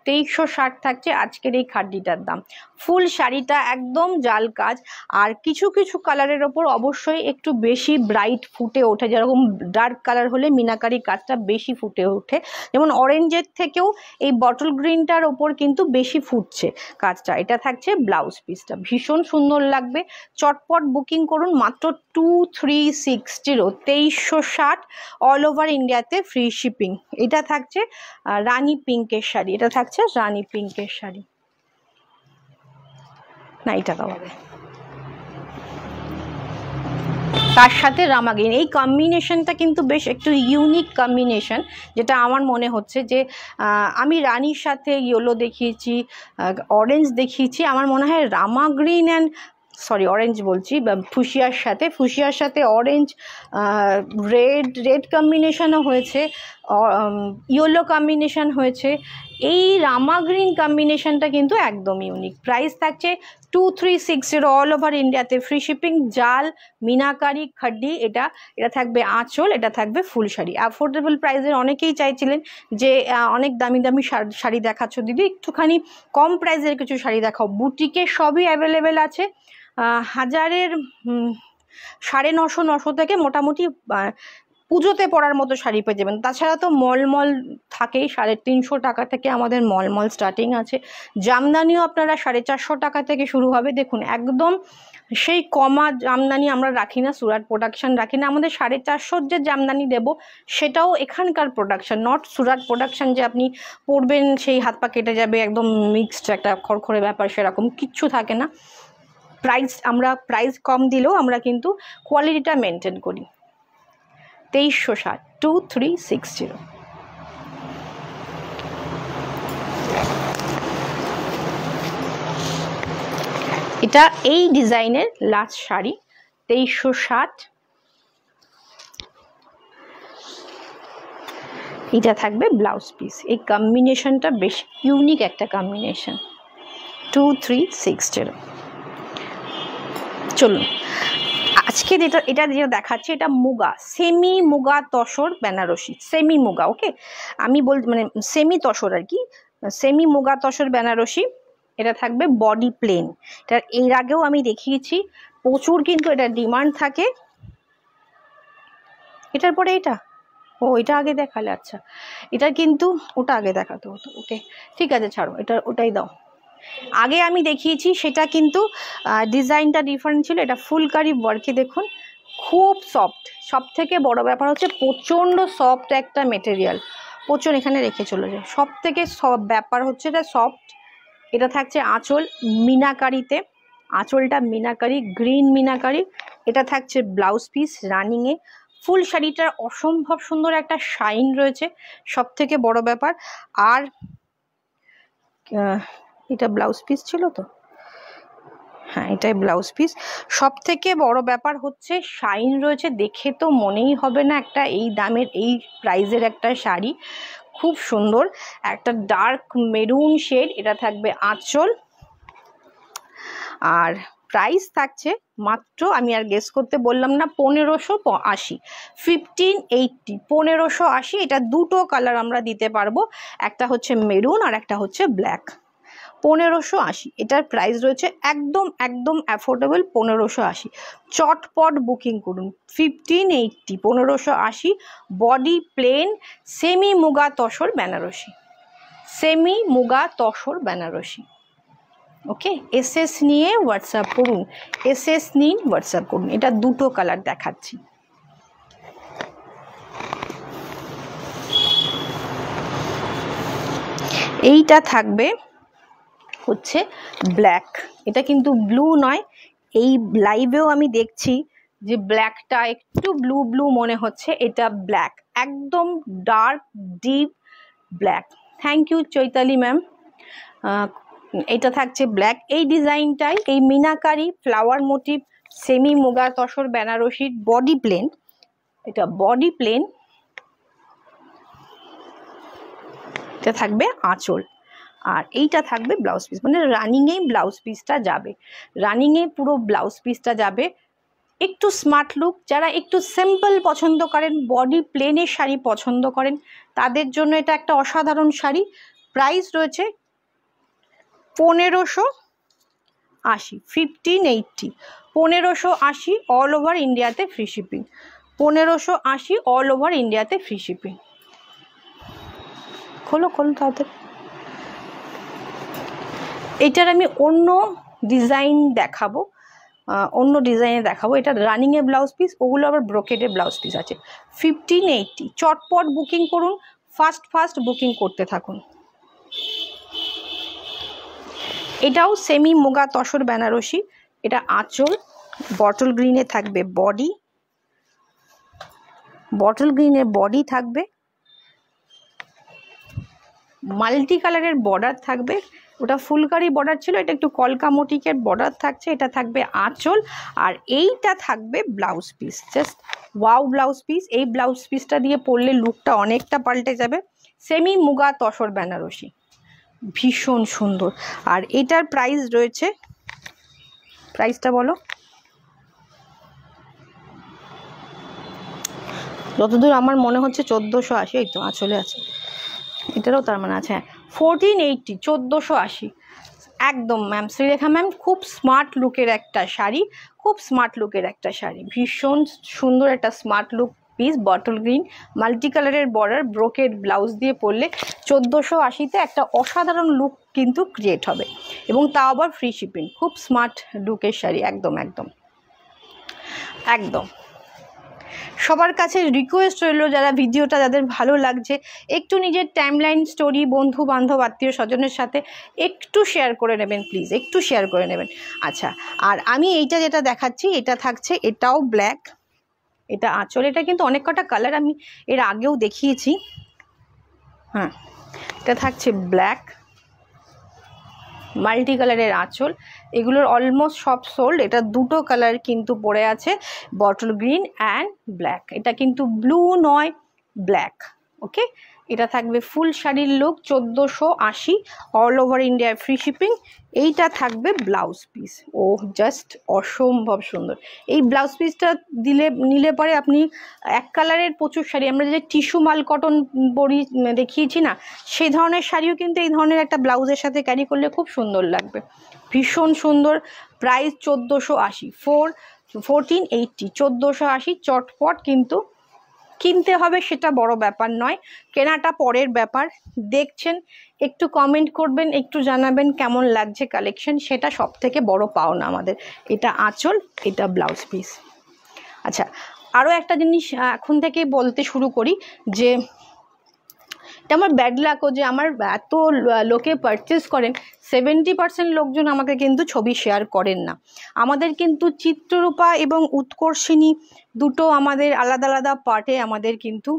2360 থাকছে আজকের এই খাড্ডিটার দাম। ফুল শাড়িটা একদম জাল কাজ, আর কিছু কিছু কালারের ওপর অবশ্যই একটু বেশি ব্রাইট ফুটে ওঠে, যেরকম ডার্ক কালার হলে মিনাকারি কাজটা বেশি ফুটে ওঠে। যেমন অরেঞ্জের থেকেও এই বটল গ্রিনটার ওপর কিন্তু বেশি ফুটছে কাজটা। এটা থাকছে ব্লাউজ পিসটা, ভীষণ সুন্দর লাগবে। চটপট বুকিং করুন, মাত্র 2360, 2360, অল ওভার ইন্ডিয়াতে ফ্রি শিপিং। এটা থাকছে রানী পিঙ্কের শাড়ি, এটা থাকছে রানী পিঙ্কের শাড়ি। না, এই টাকা হবে, তার সাথে রামা গ্রিন। এই কম্বিনেশনটা কিন্তু বেশ একটু ইউনিক কম্বিনেশন, যেটা আমার মনে হচ্ছে যে আমি রানীর সাথে ইয়েলো দেখিয়েছি, অরেঞ্জ দেখিয়েছি, আমার মনে হয় রামা গ্রিন অ্যান্ড অরেঞ্জ বলছি, ফুসিয়ার সাথে অরেঞ্জ, রেড কম্বিনেশনও হয়েছে, ইয়েলো কম্বিনেশন হয়েছে। এই রামা গ্রিন কম্বিনেশনটা কিন্তু একদম ইউনিক। প্রাইস থাকছে 2360, অল ওভার ইন্ডিয়াতে ফ্রি শিপিং। জাল মিনাকারি খাড্ডি, এটা থাকবে আঁচল, এটা থাকবে ফুল শাড়ি। অ্যাফোর্ডেবল প্রাইসের অনেকেই চাইছিলেন যে অনেক দামি দামি শাড়ি দেখাচ্ছ দিদি, একটুখানি কম প্রাইসের কিছু শাড়ি দেখাও। বুটিকে সবই অ্যাভেলেবেল আছে, 1000-এর 950 থেকে মোটামুটি পুজোতে পরার মতো শাড়ি পেয়ে যাবেন। তাছাড়া তো মল থাকেই, 350 টাকা থেকে আমাদের মল স্টার্টিং আছে। জামদানিও আপনারা 450 টাকা থেকে শুরু হবে। দেখুন একদম সেই কমা জামদানি আমরা রাখি না, সুরাট প্রোডাকশন রাখি না। আমাদের 450 যে জামদানি দেব সেটাও এখানকার প্রোডাকশন, নট সুরাট প্রোডাকশন যে আপনি পরবেন সেই হাত পা কেটে যাবে, একদম মিক্সড একটা খড়খড়ে ব্যাপার, সেরকম কিচ্ছু থাকে না। প্রাইস কম দিলেও আমরা কিন্তু কোয়ালিটিটা মেনটেন করি। 2360, 2360। এটা এই ডিজাইনের লাস্ট শাড়ি, 2360। এটা থাকবে ব্লাউজ পিস। এই কম্বিনেশনটা বেশ ইউনিক একটা কম্বিনেশন, 2360। চলুন আজকে এটা যেটা দেখাচ্ছি, এটা মুগা, সেমি মুগা তসর বেনারসি, সেমি মুগা, ওকে আমি মানে সেমি তসর আর কি, সেমি মুগা তসর বেনারসি। এটা থাকবে বডি প্লেন। এটা এর আগেও আমি দেখিয়েছি, প্রচুর কিন্তু এটা ডিমান্ড থাকে। এটার পরে এটা এটা আগে দেখালে, আচ্ছা এটা কিন্তু ওটা আগে দেখাতে হতো, ওকে ঠিক আছে ছাড়ো, ওটাই দাও। আগে আমি দেখিয়েছি সেটা কিন্তু ডিজাইনটা ডিফারেন্ট ছিল। এটা ফুলকারি ওয়ার্কে, দেখুন খুব সফট। সব থেকে বড় ব্যাপার হচ্ছে প্রচণ্ড সফট একটা মেটেরিয়াল, প্রচুর এখানে রেখে চলে যায়। সব থেকে ব্যাপার হচ্ছে এটা সফট। এটা থাকছে আঁচল মিনাকারিতে, আঁচলটা মিনাকারি, গ্রিন মিনাকারি। এটা থাকছে ব্লাউজ পিস রানিংয়ে। ফুল শাড়িটার অসম্ভব সুন্দর একটা শাইন রয়েছে, সব থেকে বড় ব্যাপার। আর এটা ব্লাউজ পিস ছিল তো, হ্যাঁ এটাই ব্লাউজ পিস। সব থেকে বড় ব্যাপার হচ্ছে শাইন রয়েছে, দেখে তো মনেই হবে না একটা এই দামের এই প্রাইজের একটা শাড়ি। খুব সুন্দর একটা ডার্ক মেরুন শেড। এটা থাকবে আঁচল, আর প্রাইস থাকছে মাত্র, আমি আর গেস করতে বললাম না, 1580, 1580, 1580। এটা দুটো কালার আমরা দিতে পারবো, একটা হচ্ছে মেরুন আর একটা হচ্ছে ব্ল্যাক। 1580 এটার প্রাইস রয়েছে, একদম একদম অ্যাফোর্ডেবল, 1580। চটপট বুকিং করুন, 1580, 1580। Body plain, semi muga tussar Banarasi, semi muga tussar Banarasi. Okay, SS নিয়ে হোয়াটসঅ্যাপ করুন, এসএস নিন হোয়াটসঅ্যাপ করুন। এটা দুটো কালার দেখাচ্ছি। এইটা থাকবে হচ্ছে ব্ল্যাক, এটা কিন্তু ব্লু নয়। এই লাইভেও আমি দেখছি যে ব্ল্যাকটা একটু ব্লু ব্লু মনে হচ্ছে, এটা ব্ল্যাক, একদম dark deep black. Thank you Chaitali ma'am. এটা থাকছে ব্ল্যাক। এই ডিজাইনটাই, এই meenakari flower motif semi muga tussar বেনারসির বডি প্লেন, এটা বডি প্লেন। এটা থাকবে আঁচল, আর এইটা থাকবে ব্লাউজ পিস, মানে রানিংয়েই ব্লাউজ পিসটা যাবে, রানিংয়ে পুরো ব্লাউজ পিসটা যাবে। একটু স্মার্ট লুক, যারা একটু সিম্পল পছন্দ করেন, বডি প্লেনের শাড়ি পছন্দ করেন, তাদের জন্য এটা একটা অসাধারণ শাড়ি। প্রাইস রয়েছে 1580, 1580, 1580 অল ওভার ইন্ডিয়াতে ফ্রি শিপিং, 1580 অল ওভার ইন্ডিয়াতে ফ্রি শিপিং। খোলো খোলো তাড়াতাড়ি। এটার আমি অন্য ডিজাইন দেখাবো, এটা রানিংয়ে ব্লাউজ পিস, ওগুলো আবার ব্রোকেডে ব্লাউজ পিস আছে। 1580, চটপট বুকিং করুন, ফাস্ট বুকিং করতে থাকুন। এটাও সেমি মুগা তসর বেনারসি, এটা আঁচল, বটল গ্রিনে থাকবে বডি, বটল গ্রিনের বডি থাকবে, মাল্টি কালারের বর্ডার থাকবে, ওটা ফুলকারি বর্ডার ছিল, এটা একটু কলকা মোটিকের বর্ডার থাকছে, এটা থাকবে আঁচল, আর এইটা থাকবে blouse piece. Just wow blouse piece, এই ব্লাউজ পিসটা দিয়ে পরলে লুকটা অনেকটা পাল্টে যাবে। সেমি মুগা তসর বেনারসি, ভীষণ সুন্দর। আর এটার প্রাইস রয়েছে, প্রাইসটা বলো, যতদূর আমার মনে হচ্ছে 1480, এই তো আঁচলে আছে, এটারও তার মানে আছে, হ্যাঁ 1480, 1480 একদম ম্যাম। শ্রীলেখা ম্যাম, খুব স্মার্ট লুকের একটা শাড়ি, খুব স্মার্ট লুকের একটা শাড়ি, ভীষণ সুন্দর একটা smart look piece, bottle green, multi কালারের বর্ডার, ব্রোকেড ব্লাউজ দিয়ে পরলে 1480-তে একটা অসাধারণ লুক কিন্তু ক্রিয়েট হবে, এবং তাও আবার ফ্রি শিপিং। খুব স্মার্ট লুকের শাড়ি, একদম একদম একদম। সবার কাছে রিকোয়েস্ট রইল, যারা ভিডিওটা যাদের ভালো লাগছে, একটু নিজের টাইমলাইন স্টোরি, বন্ধু বান্ধব আত্মীয় স্বজনের সাথে একটু শেয়ার করে নেবেন প্লিজ, একটু শেয়ার করে নেবেন। আচ্ছা, আর আমি এইটা যেটা দেখাচ্ছি, এটা থাকছে, এটাও ব্ল্যাক, এটা আঁচল, এটা কিন্তু অনেক কটা কালার আমি এর আগেও দেখিয়েছি। হ্যাঁ, এটা থাকছে ব্ল্যাক, মাল্টি কালারের আঁচল, এগুলোর অলমোস্ট সব সোল্ড। এটা দুটো কালার কিন্তু পড়ে আছে, বটল গ্রিন অ্যান্ড ব্ল্যাক, এটা কিন্তু ব্লু নয়, ব্ল্যাক। ওকে, এটা থাকবে ফুল শাড়ির look, 1480 all over India free shipping. এইটা থাকবে ব্লাউজ পিস, ও জাস্ট অসম্ভব সুন্দর। এই ব্লাউজ পিসটা নিলে পরে আপনি এক কালারের প্রচুর শাড়ি, আমরা যে টিস্যু মাল কটন বড়ি দেখিয়েছি না, সেই ধরনের শাড়িও কিন্তু এই ধরনের একটা ব্লাউজের সাথে ক্যারি করলে খুব সুন্দর লাগবে, ভীষণ সুন্দর। প্রাইস 1480, 1480, 1480, চটপট কিন্তু কিনতে হবে, সেটা বড় ব্যাপার নয়, কেনাটা পরের ব্যাপার। দেখছেন, একটু কমেন্ট করবেন, একটু জানাবেন কেমন লাগছে কালেকশন, সেটা সব থেকে বড় পাওনা আমাদের। এটা আঁচল, এটা ব্লাউজ পিস। আচ্ছা, আরও একটা জিনিস এখন থেকে বলতে শুরু করি, যে এটা আমার ব্যাড লাকও, যে আমার এত লোকে পারচেস করেন, 70% লোকজন আমাকে কিন্তু ছবি শেয়ার করেন না। আমাদের কিন্তু চিত্ররূপা এবং উৎকর্ষিণী দুটো আমাদের আলাদা আলাদা পার্টে, আমাদের কিন্তু,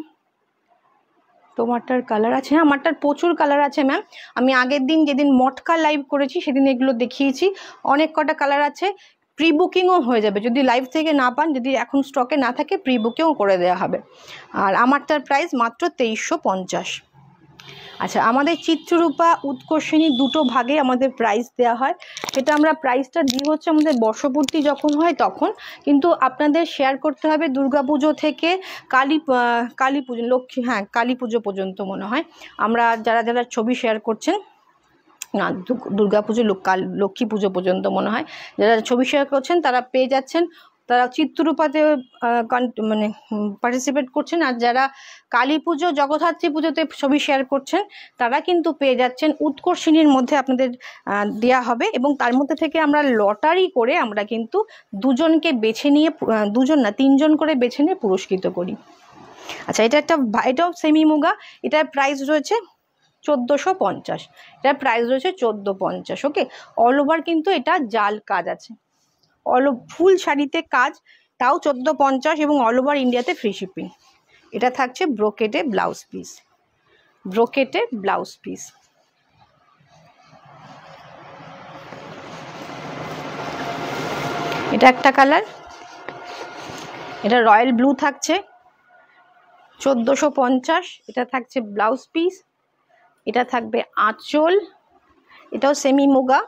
তোমারটার কালার আছে, হ্যাঁ আমারটার প্রচুর কালার আছে ম্যাম। আমি আগের দিন যেদিন মটকা লাইভ করেছি সেদিন এগুলো দেখিয়েছি, অনেক কটা কালার আছে। প্রি বুকিংও হয়ে যাবে, যদি লাইভ থেকে না পান, যদি এখন স্টকে না থাকে, প্রি বুকিংও করে দেওয়া হবে। আর আমারটার প্রাইস মাত্র 2350। আচ্ছা, আমাদের চিত্ররূপা উৎকর্ষিণী দুটো ভাগে আমাদের প্রাইস দেওয়া হয়, সেটা আমরা প্রাইসটা দিই হচ্ছে আমাদের বর্ষপূর্তি যখন হয় তখন, কিন্তু আপনাদের শেয়ার করতে হবে দুর্গাপুজো থেকে কালী পুজো, লক্ষ্মী, হ্যাঁ কালী পুজো পর্যন্ত মনে হয়। আমরা যারা ছবি শেয়ার করছেন, না দুর্গাপুজো, লক্ষ্মী পুজো পর্যন্ত মনে হয়, যারা ছবি শেয়ার করছেন তারা পেয়ে যাচ্ছেন, তারা চিত্ররূপাতে মানে পার্টিসিপেট করছেন, আর যারা কালী পুজো, জগদ্ধাত্রী পুজোতে ছবি শেয়ার করছেন, তারা কিন্তু পেয়ে যাচ্ছেন উৎকর্ষিণীর মধ্যে আপনাদের দেয়া হবে, এবং তার মধ্যে থেকে আমরা লটারি করে আমরা কিন্তু দুজনকে বেছে নিয়ে, দুজন না 3 জন করে বেছে নিয়ে পুরস্কৃত করি। আচ্ছা, এটাও সেমি মুগা, এটার প্রাইস রয়েছে 1450, এটার প্রাইস রয়েছে 1450। ওকে, অল ওভার কিন্তু এটা জাল কাজ আছে, ফুল শাড়িতে কাজ, তাও 1450, এবং অল ওভার ইন্ডিয়াতে ফ্রি শিপিং। এটা থাকছে ব্রোকেটে ব্লাউজ পিস, ব্রোকেটে ব্লাউজ পিস। এটা একটা কালার, এটা রয়্যাল ব্লু থাকছে 1450, এটা থাকছে ব্লাউজ পিস, এটা থাকবে আঁচল, এটাও সেমি মুগা,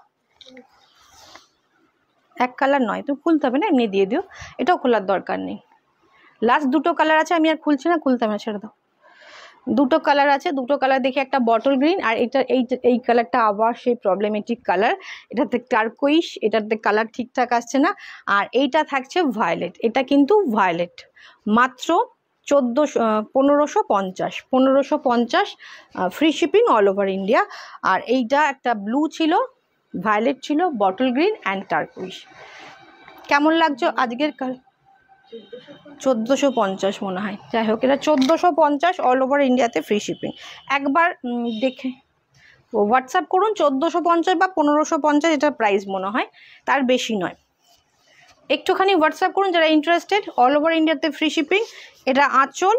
এক কালার নয়, তুমি খুলতে হবে না, এমনি দিয়ে দিও, এটাও খোলার দরকার নেই। লাস্ট দুটো কালার আছে, আমি আর খুলছি না, খুলতে হবে না, ছেড়ে দাও। দুটো কালার আছে, দুটো কালার দেখে একটা বটল গ্রিন, আর এই কালারটা আবার সেই প্রবলেমেটিক কালার, এটাতে টারকোইশ, এটাতে কালার ঠিকঠাক আসছে না। আর এইটা থাকছে ভায়োলেট, এটা কিন্তু ভায়োলেট, মাত্র 1550 free shipping all over India. আর এইটা একটা ব্লু ছিল, ভায়োলেট ছিল, বটল গ্রিন অ্যান্ড টারকোইশ। কেমন লাগছে আজকের 1450 মনে হয়, যাই হোক এটা 1450 অল ওভার ইন্ডিয়াতে ফ্রি শিপিং। একবার দেখে হোয়াটসঅ্যাপ করুন, 1450 বা 1550 এটা প্রাইস মনে হয়, তার বেশি নয়। একটুখানি হোয়াটসঅ্যাপ করুন যারা ইন্টারেস্টেড, অল ওভার ইন্ডিয়াতে ফ্রি শিপিং। এটা আঁচল,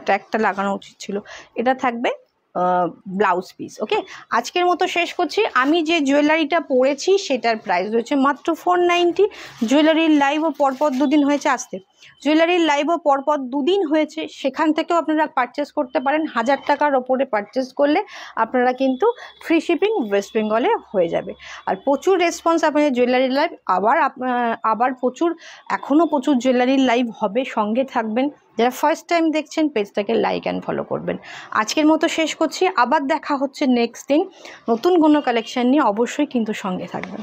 ট্যাগটা লাগানো উচিত ছিল, এটা থাকবে ব্লাউজ পিস। ওকে, আজকের মতো শেষ করছি। আমি যে জুয়েলারিটা পরেছি সেটার প্রাইস রয়েছে মাত্র 490। জুয়েলারির লাইভও পরপর দুদিন হয়েছে আসতে, জুয়েলারির লাইভও পরপর দুদিন হয়েছে, সেখান থেকেও আপনারা পারচেস করতে পারেন। 1000 টাকার ওপরে পারচেস করলে আপনারা কিন্তু ফ্রি শিপিং ওয়েস্ট বেঙ্গলে হয়ে যাবে। আর প্রচুর রেসপন্স আপনাদের জুয়েলারির লাইভ, আবার প্রচুর, এখনও প্রচুর জুয়েলারির লাইভ হবে, সঙ্গে থাকবেন। যারা ফার্স্ট টাইম দেখছেন পেজটাকে লাইক অ্যান্ড ফলো করবেন। আজকের মতো শেষ করছি, আবার দেখা হচ্ছে নেক্সট দিন নতুন কোনো কালেকশন নিয়ে, অবশ্যই কিন্তু সঙ্গে থাকবেন।